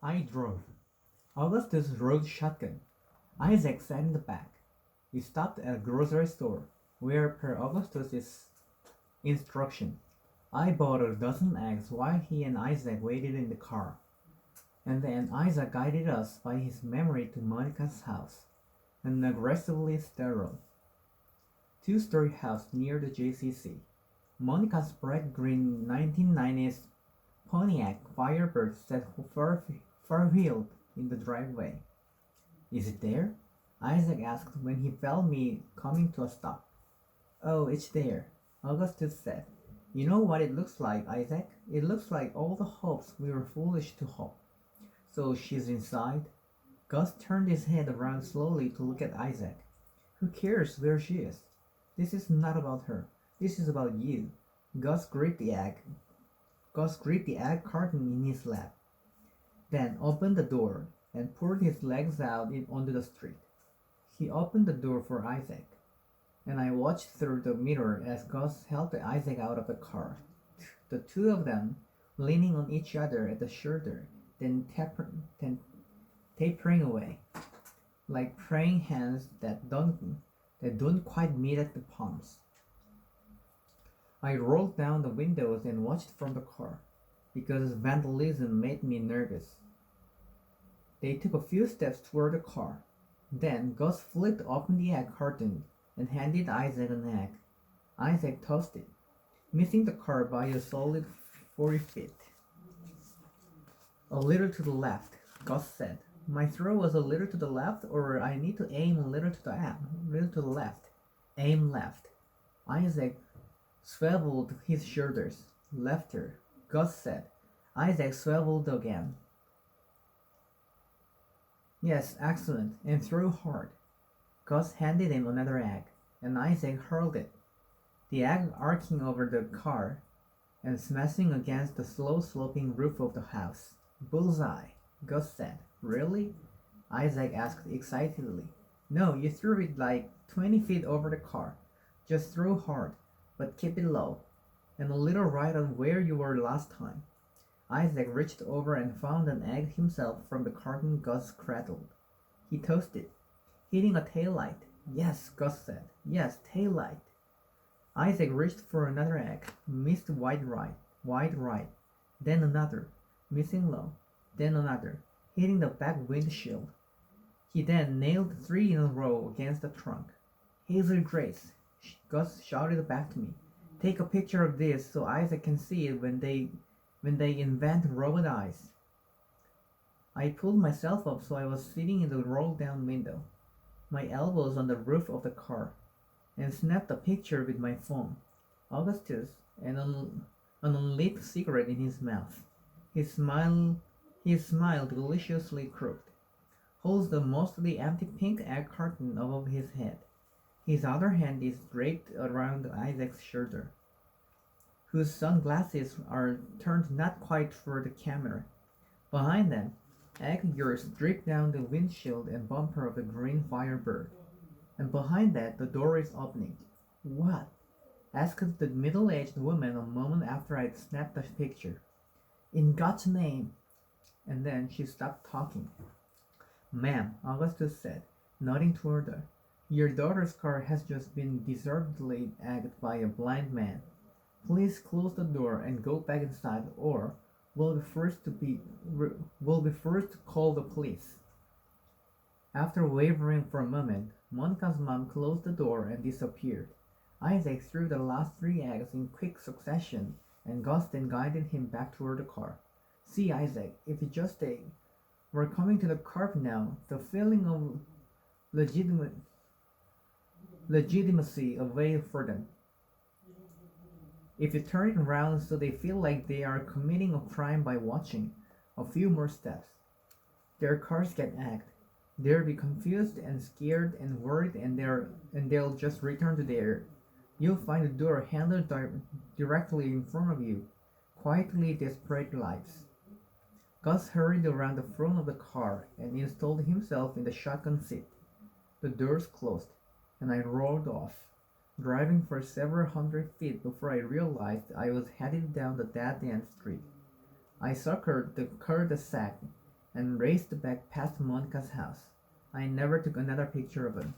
I drove. Augustus rode shotgun. Isaac sat in the back. We stopped at a grocery store, where per Augustus's instruction, I bought a dozen eggs while he and Isaac waited in the car. And then Isaac guided us by his memory to Monica's house, an aggressively sterile two-story house near the JCC. Monica's bright green 1990s Pontiac Firebird sat far-wheeled in the driveway. "Is it there?" Isaac asked when he felt me coming to a stop. "Oh, it's there," Augustus said. "You know what it looks like, Isaac? It looks like all the hopes we were foolish to hope." "So she's inside?" Gus turned his head around slowly to look at Isaac. "Who cares where she is? This is not about her. This is about you." Gus gripped the egg. Gus gripped the egg carton in his lap, then opened the door and poured his legs out onto the street. He opened the door for Isaac, and I watched through the mirror as Gus helped Isaac out of the car. The two of them leaning on each other at the shoulder, then tapering away, like praying hands that don't quite meet at the palms. I rolled down the windows and watched from the car, because vandalism made me nervous. They took a few steps toward the car. Then Gus flipped open the egg carton and handed Isaac an egg. Isaac tossed it, missing the car by a solid 40 feet. "A little to the left," Gus said. My throw was a little to the left, or I need to aim a little to the left. Aim left. Isaac swiveled his shoulders. "Lefter," Gus said. Isaac swiveled again. "Yes, excellent, and throw hard." Gus handed him another egg, and Isaac hurled it, the egg arcing over the car and smashing against the slow-sloping roof of the house. "Bullseye," Gus said. "Really?" Isaac asked excitedly. "No, you threw it like 20 feet over the car. Just throw hard, but keep it low, and a little right of where you were last time." Isaac reached over and found an egg himself from the carton Gus cradled. He tossed it, hitting a taillight. "Yes," Gus said. "Yes, taillight." Isaac reached for another egg, missed wide right, then another, missing low, then another, hitting the back windshield. He then nailed three in a row against the trunk. "Hazel Grace," Gus shouted back to me. "Take a picture of this so Isaac can see it when they invent robot eyes." I pulled myself up so I was sitting in the roll-down window, my elbows on the roof of the car, and snapped a picture with my phone. Augustus, an unlit cigarette in his mouth, his smile deliciously crooked, holds the mostly empty pink egg carton above his head. His other hand is draped around Isaac's shoulder, whose sunglasses are turned not quite toward the camera. Behind them, egg yolks drip down the windshield and bumper of the green Firebird. And behind that, the door is opening. "What?" asked the middle-aged woman a moment after I'd snapped the picture. "In God's name!" And then she stopped talking. "Ma'am," Augustus said, nodding toward her, "your daughter's car has just been deservedly egged by a blind man. Please close the door and go back inside, or we'll be first to call the police." After wavering for a moment, Monica's mom closed the door and disappeared. Isaac threw the last three eggs in quick succession, and Gus then guided him back toward the car. "See, Isaac, if you just stay, we're coming to the curb now." The feeling of legitimate legitimacy away for them. If you turn it around so they feel like they are committing a crime by watching, a few more steps. Their cars get egged. They'll be confused and scared and worried, and they'll just return to there. You'll find the door handled directly in front of you. Quietly desperate lives. Gus hurried around the front of the car and installed himself in the shotgun seat. The doors closed, and I rolled off, driving for several hundred feet before I realized I was headed down the dead-end street. I circled the cul-de-sac and raced back past Monica's house. I never took another picture of him.